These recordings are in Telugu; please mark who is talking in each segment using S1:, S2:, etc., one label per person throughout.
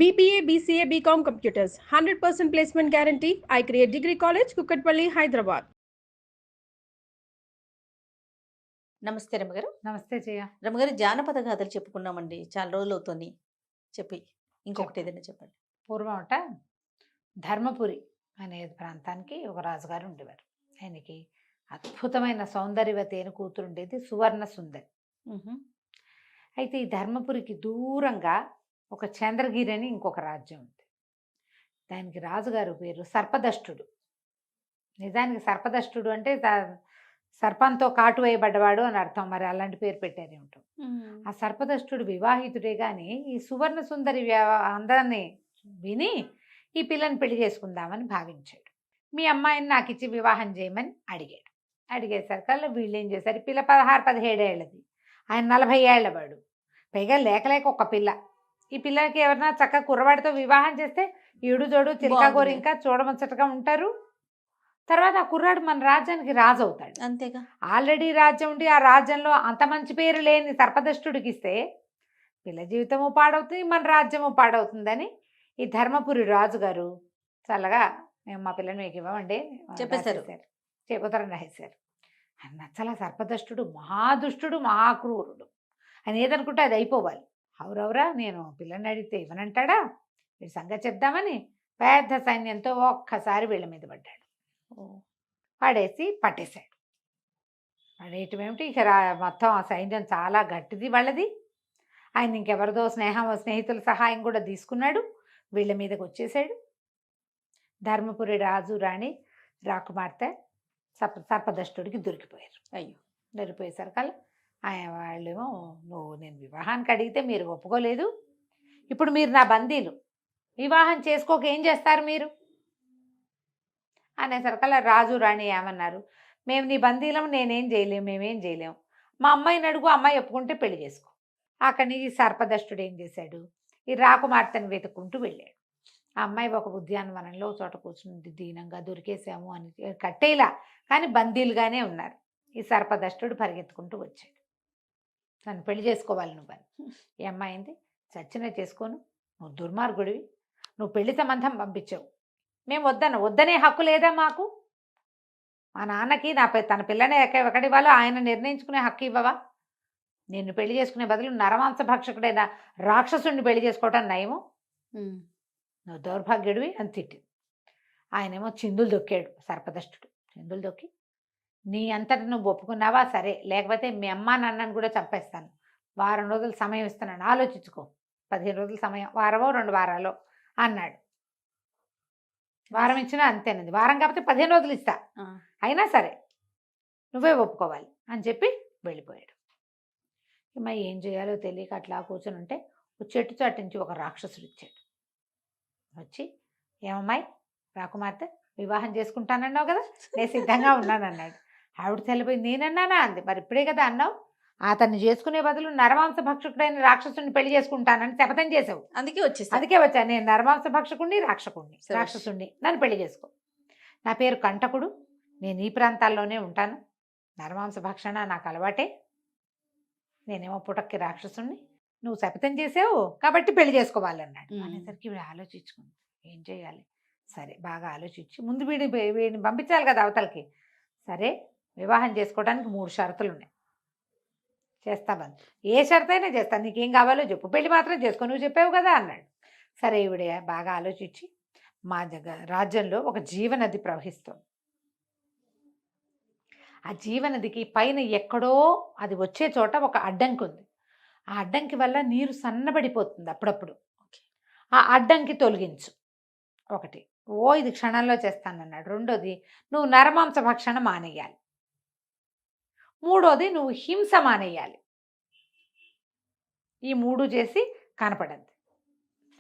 S1: BBA, BCA, BCom Computers, 100% placement guarantee. I create Degree College, Kukatpalli, Hyderabad.
S2: నమస్తే రమగారు.
S3: నమస్తే జయ.
S2: రమగారు, జానపద గాథలు చెప్పుకున్నామండి, చాలా రోజులు అవుతుంది. చెప్పి ఇంకొకటి ఏదైనా చెప్పండి.
S3: పూర్వం ధర్మపురి అనే ప్రాంతానికి ఒక రాజుగారు ఉండేవారు. ఆయనకి అద్భుతమైన సౌందర్యవతి అయిన కూతురు ఉండేది, సువర్ణ సుందరి. అయితే ఈ ధర్మపురికి దూరంగా ఒక చంద్రగిరి అని ఇంకొక రాజ్యం ఉంది. దానికి రాజుగారు పేరు సర్పదష్టుడు. నిజానికి సర్పదష్టుడు అంటే సర్పంతో కాటు వేయబడ్డవాడు అని అర్థం. మరి అలాంటి పేరు పెట్టారేమిటో. ఆ సర్పదష్టుడు వివాహితుడే కానీ ఈ సువర్ణ సుందరి అందాన్ని విని ఈ పిల్లని పెళ్లి చేసుకుందామని భావించాడు. మీ అమ్మాయిని నాకు ఇచ్చి వివాహం చేయమని అడిగాడు. అడిగేసరికల్లా వీళ్ళు ఏం చేశారు, ఈ పిల్ల 16-17 ఏళ్ళది, ఆయన 40 ఏళ్ల వాడు. పైగా లేక ఒక పిల్ల. ఈ పిల్లకి ఎవరన్నా చక్కగా కుర్రవాడితో వివాహం చేస్తే ఈడు జోడు చిలకా గోరింకా చూడముచ్చటగా ఉంటారు. తర్వాత ఆ కుర్రాడు మన రాజ్యానికి రాజు అవుతాడు.
S2: అంతేగా,
S3: ఆల్రెడీ రాజ్యం ఉండి ఆ రాజ్యంలో అంత మంచి పేరు లేని సర్పదష్టుడికి ఇస్తే పిల్ల జీవితము పాడవుతుంది, మన రాజ్యము పాడవుతుందని ఈ ధర్మపురి రాజుగారు చల్లగా మేము మా పిల్లని మీకు ఇవ్వమండి
S2: చెప్పేశారు.
S3: చెబుతారని రాసేశారు. నచ్చల సర్పదష్టుడు మహాదుష్టుడు, మహాక్రూరుడు. అని ఏదనుకుంటే అది అయిపోవాలి. అవురవురా నేను పిల్లని అడిగితే ఇవ్వనంటాడా, వీడి సంగతి చెప్దామని పెద్ద సైన్యంతో ఒక్కసారి వీళ్ళ మీద పడ్డాడు. పడేసి పట్టేశాడు. పడేయటం ఏమిటి, ఇక మొత్తం ఆ సైన్యం చాలా గట్టిది వాళ్ళది. ఆయన ఇంకెవరిదో స్నేహితుల సహాయం కూడా తీసుకున్నాడు. వీళ్ళ మీదకి వచ్చేసాడు. ధర్మపురి రాజు రాణి రాకుమార్తె సర్పదష్టుడికి దొరికిపోయారు.
S2: అయ్యో,
S3: దొరికిపోయేసరికల్లా ఆయన వాళ్ళేమో, నువ్వు నేను వివాహానికి అడిగితే మీరు ఒప్పుకోలేదు, ఇప్పుడు మీరు నా బందీలు, వివాహం చేసుకోక ఏం చేస్తారు మీరు అనేసరికల్లా రాజు రాణి ఏమన్నారు, మేము నీ బందీలం, నేనేం చేయలేము, మేమేం చేయలేము, మా అమ్మాయిని అడుగు, అమ్మాయి ఒప్పుకుంటే పెళ్లి చేసుకో. అక్కడి నుంచి సర్పదష్టుడు ఏం చేశాడు, ఈ రాకుమార్తెను వెతుక్కుంటూ వెళ్ళాడు. ఆ అమ్మాయి ఒక ఉద్యానవనంలో చోట కూర్చుంది, దీనంగా దొరికేసాము అని కట్టేలా, కానీ బందీలుగానే ఉన్నారు. ఈ సర్పదష్టుడు పరిగెత్తుకుంటూ వచ్చాడు. నన్ను పెళ్లి చేసుకోవాలి నువ్వని. ఈ అమ్మాయింది, చచ్చినా చేసుకోను, నువ్వు దుర్మార్గుడివి, నువ్వు పెళ్లి సంబంధం పంపించావు, మేము వద్దనే హక్కు లేదా మాకు, మా నాన్నకి తన పిల్లని ఎక్కడివ్వాలో ఆయన నిర్ణయించుకునే హక్కు ఇవ్వవా, నిన్ను పెళ్లి చేసుకునే బదులు నరమాంస భక్షకుడైన రాక్షసుడిని పెళ్లి చేసుకోవటం నయము, నువ్వు దౌర్భాగ్యుడివి అని తిట్టింది. ఆయనేమో చిందులు దొక్కాడు సర్పదష్టుడు. చిందులు దొక్కి, నీ అంతటి నువ్వు ఒప్పుకున్నావా సరే, లేకపోతే మీ అమ్మ నాన్నని కూడా చంపేస్తాను, వారం రోజులు సమయం ఇస్తున్నాను, ఆలోచించుకో, 15 రోజుల సమయం, వారమో 2 వారాలో అన్నాడు. వారం ఇచ్చినా అంతేనండి, వారం కాకపోతే 15 రోజులు ఇస్తా, అయినా సరే నువ్వే ఒప్పుకోవాలి అని చెప్పి వెళ్ళిపోయాడు. మరి ఏం చేయాలో తెలియక అట్లా కూర్చొని ఉంటే చెట్టు చాటు నుంచి ఒక రాక్షసుడు ఇచ్చాడు. వచ్చి, ఏమమ్మాయి రాకుమార్తె, వివాహం చేసుకుంటానన్నావు కదా, నేను సిద్ధంగా ఉన్నానన్నాడు. ఆవిడ తెలిపోయి, నేనన్నానా అంది. మరి ఇప్పుడే కదా అన్నావు, అతన్ని చేసుకునే బదులు నరమాంస భక్షకుడైన రాక్షసుని పెళ్లి చేసుకుంటానని శపథం చేసావు, అందుకే వచ్చా, నేను నరమాంస భక్షకుడిని రాక్షసుడిని, నన్ను పెళ్లి చేసుకో. నా పేరు కంటకుడు, నేను ఈ ప్రాంతాల్లోనే ఉంటాను, నరమాంస భక్షణ నాకు అలవాటే, నేనేమో పుటక్కి రాక్షసుణ్ణి, నువ్వు శపథం చేసావు కాబట్టి పెళ్లి చేసుకోవాలన్నాడు. అనేసరికి వీడు ఆలోచించుకుంది, ఏం చేయాలి, సరే బాగా ఆలోచించి ముందు వీడిని పంపించాలి కదా అవతలకి. సరే వివాహం చేసుకోవడానికి 3 షరతులు ఉన్నాయి, చేస్తామని, ఏ షరతు అయినా చేస్తాను, నీకేం కావాలో చెప్పు, పెళ్లి మాత్రం చేసుకో, నువ్వు చెప్పావు కదా అన్నాడు. సరే ఈవిడ బాగా ఆలోచించి, మా రాజ్యంలో ఒక జీవనది ప్రవహిస్తుంది, ఆ జీవనదికి పైన ఎక్కడో అది వచ్చే చోట ఒక అడ్డంకి ఉంది, ఆ అడ్డంకి వల్ల నీరు సన్నబడిపోతుంది అప్పుడప్పుడు, ఆ అడ్డంకి తొలగించు ఒకటి. ఇది క్షణంలో చేస్తానన్నాడు. రెండోది, నువ్వు నరమాంస భక్షణ మానేయాలి. మూడోది, నువ్వు హింస మానేయాలి. ఈ 3 చేసి కనపడింది.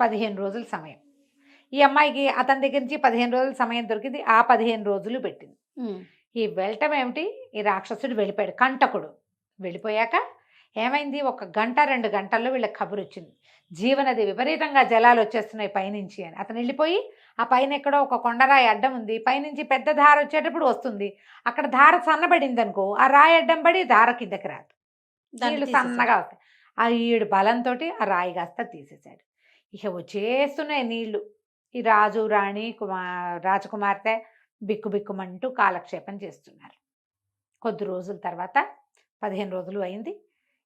S3: 15 రోజుల సమయం. ఈ అమ్మాయికి అతని దగ్గర నుంచి 15 రోజుల సమయం దొరికింది. ఆ 15 రోజులు పెట్టింది. ఈ వెళ్ళటం ఏమిటి, ఈ రాక్షసుడు వెళ్ళిపోయాడు, కంటకుడు వెళ్ళిపోయాక ఏమైంది, 1 గంట 2 గంటల్లో వీళ్ళకి కబురు వచ్చింది, జీవనది విపరీతంగా జలాలు వచ్చేస్తున్నాయి పైనుంచి అని. అతను వెళ్ళిపోయి ఆ పైన ఎక్కడో ఒక కొండరాయి అడ్డం ఉంది, పైనుంచి పెద్ద ధార వచ్చేటప్పుడు వస్తుంది, అక్కడ ధార సన్నబడింది అనుకో, ఆ రాయి అడ్డం పడి ధార కిందకి రాదు, నీళ్ళు సన్నగా వస్తాయి. ఆ ఈడు బలంతో ఆ రాయి కాస్త తీసేశాడు. ఇక వచ్చేస్తున్నాయి నీళ్లు. ఈ రాజు రాణి రాజకుమార్తె బిక్కుబిక్కుమంటూ కాలక్షేపం చేస్తున్నారు. కొద్ది రోజుల తర్వాత 15 రోజులు అయింది.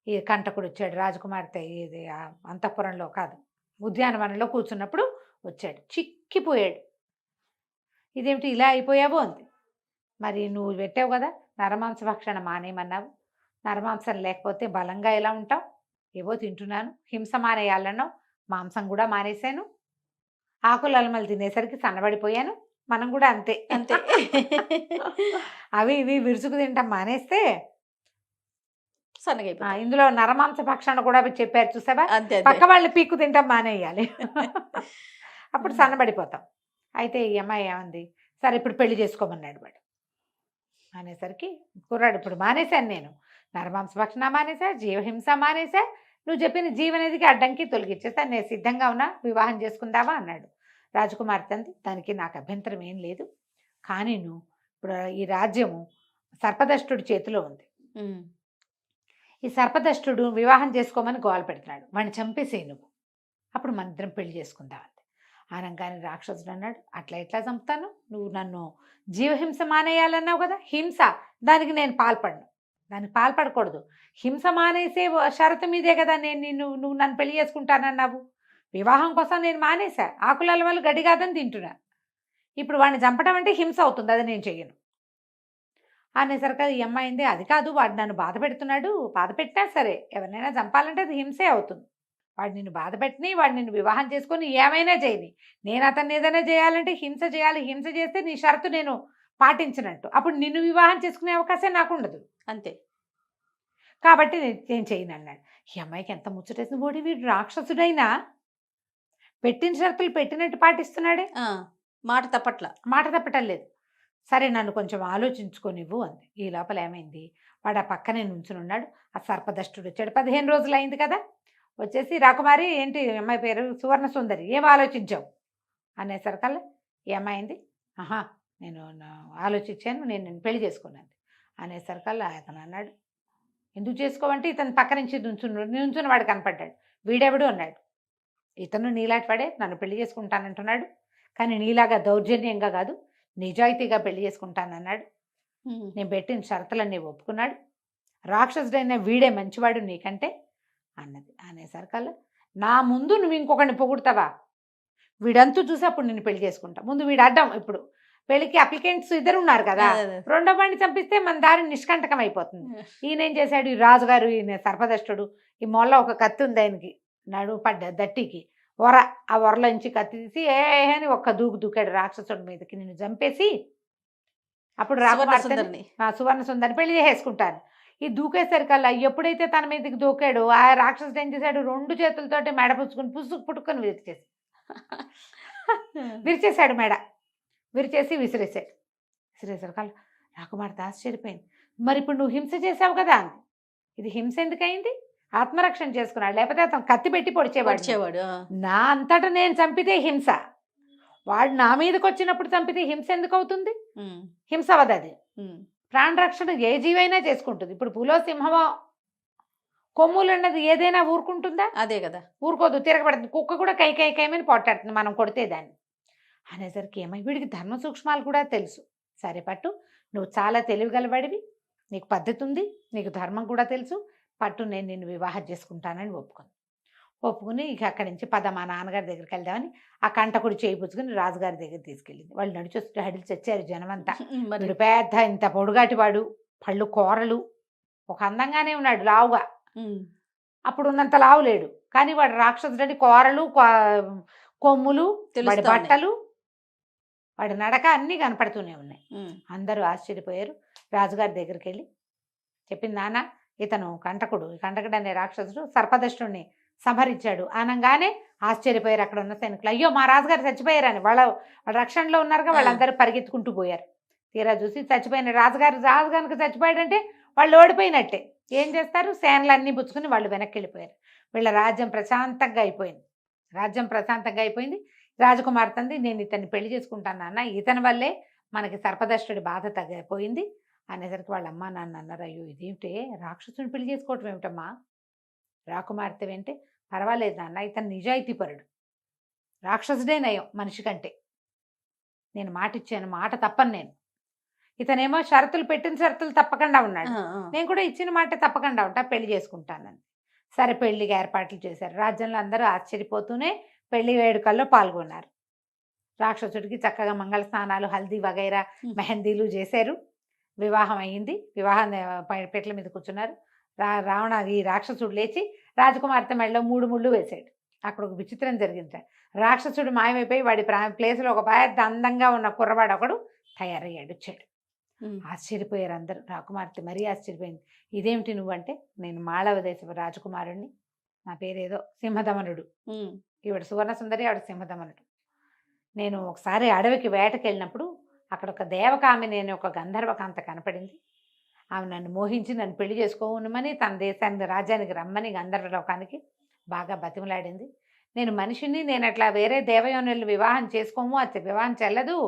S3: ఈ కంటకుడు వచ్చాడు. రాజకుమార్తె ఇది అంతఃపురంలో కాదు, ఉద్యానవనంలో కూర్చున్నప్పుడు వచ్చాడు. చిక్కిపోయాడు. ఇదేమిటి ఇలా అయిపోయావు అంది. మరి నువ్వు పెట్టావు కదా నరమాంస భక్షణ మానేయమన్నావు, నరమాంసం లేకపోతే బలంగా ఎలా ఉంటావు? ఏవో తింటున్నాను, హింస మానేయాలన్నావు, మాంసం కూడా మానేశాను, ఆకులు అలమలు తినేసరికి సన్నబడిపోయాను. మనం కూడా అంతే
S2: అంతే.
S3: అవి ఇవి విరుచుకు తింటాం మానేస్తే
S2: సన్నగైపోతాం.
S3: ఇందులో నరమాంస భక్షణ కూడా చెప్పారు చూసావా,
S2: అంతే
S3: పక్క వాళ్ళని పీక్కు తింటాం మానేయాలి. అప్పుడు సన్నబడిపోతాం. అయితే ఈ అమ్మాయి ఏమంది, సరే ఇప్పుడు పెళ్లి చేసుకోమన్నాడు వాడు. అనేసరికి కుర్రాడు, ఇప్పుడు మానేశాను నేను, నరమాంస భక్షణ మానేసా, జీవహింస మానేసా, నువ్వు చెప్పిన జీవనదికి అడ్డంకి తొలగిచ్చేస్తా, నేను సిద్ధంగా ఉన్నా, వివాహం చేసుకుందావా అన్నాడు. రాజకుమార్తె అంది, దానికి నాకు అభ్యంతరం ఏం లేదు, కానీ నువ్వు ఇప్పుడు ఈ రాజ్యము సర్పదష్టుడి చేతిలో ఉంది. ఈ సర్పదష్టుడు వివాహం చేసుకోమని గోల పెడుతున్నాడు, వాడిని చంపేసేయి నువ్వు, అప్పుడు మన ఇద్దరం పెళ్లి చేసుకుందామంది. అనగానే రాక్షసుడు అన్నాడు, అట్లా ఎట్లా చంపుతాను, నువ్వు నన్ను జీవహింస మానేయాలన్నావు కదా, హింస, దానికి నేను పాల్పడను, దానికి పాల్పడకూడదు, హింస మానేసే షరతు మీదే కదా నువ్వు నన్ను పెళ్లి చేసుకుంటానన్నావు, వివాహం కోసం నేను మానేసా, ఆకుల వల్ల గడ్డి కాదని తింటున్నా, ఇప్పుడు వాడిని చంపడం అంటే హింస అవుతుంది, అది నేను చెయ్యను అనేసరికి ఈ అమ్మాయింది, అది కాదు, వాడు నన్ను బాధ పెడుతున్నాడు, బాధ పెట్టినా సరే ఎవరినైనా చంపాలంటే అది హింసే అవుతుంది, వాడు నిన్ను బాధ పెట్టిని, వాడు నిన్ను వివాహం చేసుకొని ఏమైనా చేయని, నేను అతన్ని ఏదైనా చేయాలంటే హింస చేయాలి, హింస చేస్తే నీ షరతు నేను పాటించినట్టు, అప్పుడు నిన్ను వివాహం చేసుకునే అవకాశం నాకు ఉండదు,
S2: అంతే,
S3: కాబట్టి నేను చేయను అన్నాడు. ఈ అమ్మాయికి ఎంత ముచ్చటేసింది, ఓడి వీడు రాక్షసుడైనా పెట్టిన షరతులు పెట్టినట్టు పాటిస్తున్నాడే,
S2: మాట
S3: తప్పటం లేదు. సరే నన్ను కొంచెం ఆలోచించుకోనివ్వు అంది. ఈ లోపల ఏమైంది, వాడు ఆ పక్కనే నుంచుని ఉన్నాడు. ఆ సర్పదష్టుడు వచ్చాడు. 15 రోజులు అయింది కదా, వచ్చేసి రాకుమారి, ఏంటి అమ్మాయి పేరు సువర్ణ సుందరి, ఏం ఆలోచించావు అనేసరికల్లా ఈ అమ్మాయింది, ఆహా నేను ఆలోచించాను, నేను పెళ్లి చేసుకున్నాను అనేసరికల్లా అతను అన్నాడు, ఎందుకు చేసుకోవంటే ఇతను పక్క నుంచి నుంచుని వాడు కనపడ్డాడు. వీడెవడు అన్నాడు. ఇతను నీలాంటి వాడే, నన్ను పెళ్లి చేసుకుంటానంటున్నాడు, కానీ నీలాగా దౌర్జన్యంగా కాదు, నిజాయితీగా పెళ్లి చేసుకుంటానన్నాడు, నేను పెట్టిన షరతులన్నీ ఒప్పుకున్నాడు, రాక్షసుడైన వీడే మంచివాడు నీకంటే అన్నది. అనేసరికల్లా నా ముందు నువ్వు ఇంకొకరిని పొగుడతావా, వీడంతూ చూసి అప్పుడు నేను పెళ్లి చేసుకుంటా, ముందు వీడు అడ్డం, ఇప్పుడు పెళ్లికి అప్లికెంట్స్ ఇద్దరు ఉన్నారు కదా, రెండో వాడిని చంపిస్తే మన దారి నిష్కంటకం అయిపోతుంది. ఈయన ఏం చేశాడు, ఈ రాజుగారు, ఈయన సర్పదష్టుడు, ఈ మొల్ల ఒక కత్తి ఉంది ఆయనకి నడుము పడ్డ దట్టికి, ఆ వరలోంచి కత్తి తీసి అని ఒక్క దూకాడు రాక్షసుడి మీదకి, నిన్ను చంపేసి అప్పుడు సువర్ణ సుందరిని పెళ్లి చేసేసుకుంటాను. ఈ దూకేసరికల్లా ఎప్పుడైతే తన మీదకి దూకాడో ఆ రాక్షసుడు ఏం చేశాడు, 2 చేతులతోటి మెడ పుచ్చుకొని పుట్టుకొని విరిచేశాడు మెడ, విరిచేసి విసిరేసరికల్లా రాకుమార్తె ఆశ్చర్యపోయింది. మరి ఇప్పుడు నువ్వు హింస చేసావు కదా అంది. ఇది హింస ఎందుకయింది, ఆత్మరక్షణ చేసుకున్నాడు, లేకపోతే అతను కత్తి పెట్టి పొడిచేవాడు. నా అంతటా నేను చంపితే హింస, వాడు నా మీదకి వచ్చినప్పుడు చంపితే హింస ఎందుకు అవుతుంది, హింస అవదది. ప్రాణరక్షణ ఏ జీవైనా చేసుకుంటుంది. ఇప్పుడు పులో సింహమో కొమ్ములు అన్నది ఏదైనా ఊరుకుంటుందా,
S2: అదే కదా,
S3: ఊరుకోదు, తిరగబడుతుంది. కుక్క కూడా కైమని పొట్టాడుతుంది మనం కొడితే దాన్ని. అనేసరికి ఏమై వీడికి ధర్మ సూక్ష్మాలు కూడా తెలుసు. సరే పట్టు, నువ్వు చాలా తెలివిగలవాడివి, నీకు పద్ధతి ఉంది, నీకు ధర్మం కూడా తెలుసు, పట్టు నేను నిన్ను వివాహం చేసుకుంటానని ఒప్పుకుని ఇక అక్కడి నుంచి పద మా నాన్నగారి దగ్గరికి వెళ్దామని ఆ కంటకుడు చేయి పుచ్చుకుని రాజుగారి దగ్గర తీసుకెళ్ళింది. వాళ్ళు నడిచొస్తూ హడిలు చచ్చారు జనమంతా. వీడు పెద్ద ఇంత పొడుగాటి వాడు, పళ్ళు కూరలు, ఒక అందంగానే ఉన్నాడు లావుగా, అప్పుడు ఉన్నంత లావు లేడు, కానీ వాడు రాక్షసుడి కూరలు కొమ్ములు, వాడి బట్టలు, వాడి నడక అన్నీ కనపడుతూనే ఉన్నాయి. అందరూ ఆశ్చర్యపోయారు. రాజుగారి దగ్గరికి వెళ్ళి చెప్పింది, నాన్న ఇతను కంటకుడు అనే రాక్షసుడు సర్పదష్టుడిని సంహరించాడు అనగానే ఆశ్చర్యపోయారు అక్కడ ఉన్న సైనికులు. అయ్యో మా రాజుగారు చచ్చిపోయారని, వాళ్ళ రక్షణలో ఉన్నారుగా, వాళ్ళందరూ పరిగెత్తుకుంటూ పోయారు. తీరా చూసి చచ్చిపోయిన రాజుగారికి చచ్చిపోయాడంటే వాళ్ళు ఓడిపోయినట్టే. ఏం చేస్తారు, సేనలన్నీ పుచ్చుకుని వాళ్ళు వెనక్కి వెళ్ళిపోయారు. వీళ్ళ రాజ్యం ప్రశాంతంగా అయిపోయింది. రాజకుమార్తె అంది, నేను ఇతన్ని పెళ్లి చేసుకుంటాను నాన్న, ఇతని వల్లే మనకి సర్పదష్టుడి బాధ తగ్గిపోయింది అనేసరికి వాళ్ళ అమ్మ నాన్న అన్నారు, అయ్యో ఇదేమిటే, రాక్షసుని పెళ్లి చేసుకోవటం ఏమిటమ్మా, రాకుమార్తె అంటే పర్వాలేదు నాన్న, ఇతను నిజాయితీపరుడు, రాక్షసుడే నయం మనిషి కంటే. నేను మాట ఇచ్చాను, మాట తప్పను నేను. ఇతనేమో షరతులు పెట్టిన షరతులు తప్పకుండా ఉన్నాడు. నేను కూడా ఇచ్చిన మాట తప్పకుండా ఉంటా, పెళ్లి చేసుకుంటానని. సరే పెళ్లికి ఏర్పాట్లు చేశారు. రాజ్యంలో అందరూ ఆశ్చర్యపోతూనే పెళ్లి వేడుకల్లో పాల్గొన్నారు. రాక్షసుడికి చక్కగా మంగళ స్నానాలు, హల్దీ వగైరా మెహందీలు చేశారు. వివాహం అయ్యింది. వివాహం పెట్ల మీద కూర్చున్నారు. ఈ రాక్షసుడు లేచి రాజకుమార్తె మెడలో 3 ముళ్ళు వేశాడు. అక్కడ ఒక విచిత్రం జరిగింది. రాక్షసుడు మాయమైపోయి వాడి ప్లేస్లో ఒక పెద్ద అందంగా ఉన్న కుర్రవాడు ఒకడు తయారయ్యాడు, వచ్చాడు. ఆశ్చర్యపోయారు అందరూ. రాకుమార్తె మరీ ఆశ్చర్యపోయింది. ఇదేమిటి నువ్వంటే, నేను మాళవ దేశపు రాజకుమారుణ్ణి, నా పేరేదో సింహదమనుడు. ఈవిడ సువర్ణ సుందరి, ఆవిడ సింహదమనుడు. నేను ఒకసారి అడవికి వేటకి వెళ్ళినప్పుడు అక్కడ ఒక దేవకామిని అనే ఒక గంధర్వకాంత కనపడింది. ఆమె నన్ను మోహించి నన్ను పెళ్లి చేసుకోమని తన దేశానికి రాజ్యానికి రమ్మని గంధర్వలోకానికి బాగా బతిమలాడింది. నేను మనిషిని, నేను అట్లా వేరే దేవయోనులు వివాహం చేసుకోము, అది వివాహం చెల్లదు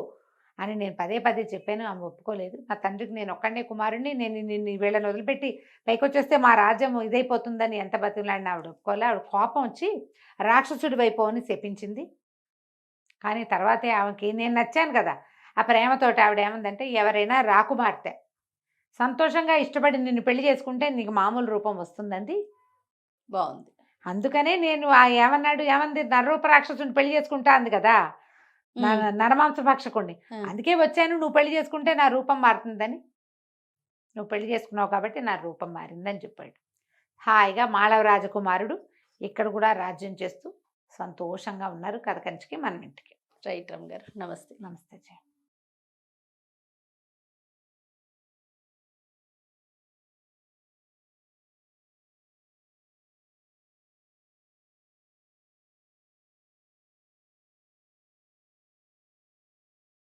S3: అని నేను పదే పదే చెప్పాను. ఆమె ఒప్పుకోలేదు. నా తండ్రికి నేను ఒక్కడే కుమారుడిని, నేను నిన్ను వీళ్ళని వదిలిపెట్టి పైకి వచ్చేస్తే మా రాజ్యం ఇదైపోతుందని ఎంత బతిమలాడిన ఆవిడ ఒప్పుకోలే. ఆవిడ కోపం వచ్చి రాక్షసుడి వైపు అని శపించింది. కానీ తర్వాతే ఆమెకి నేను నచ్చాను కదా, ఆ ప్రేమతోటి ఆవిడ ఏమందంటే, ఎవరైనా రాకుమార్తె సంతోషంగా ఇష్టపడి నిన్ను పెళ్లి చేసుకుంటే నీకు మామూలు రూపం వస్తుందండి.
S2: బాగుంది.
S3: అందుకనే నేను ఏమంది నరరూప రాక్షసుని పెళ్లి చేసుకుంటా అంది కదా, నరమాంస భక్షకుణ్ణి. అందుకే వచ్చాను, నువ్వు పెళ్లి చేసుకుంటే నా రూపం మారుతుందని. నువ్వు పెళ్లి చేసుకున్నావు కాబట్టి నా రూపం మారిందని చెప్పాడు. హాయిగా మాళవ రాజకుమారుడు ఇక్కడ కూడా రాజ్యం చేస్తూ సంతోషంగా ఉన్నారు. కథ కంచికి మన ఇంటికి.
S2: రైట్ రమ్ గారు, నమస్తే.
S3: నమస్తే జయ.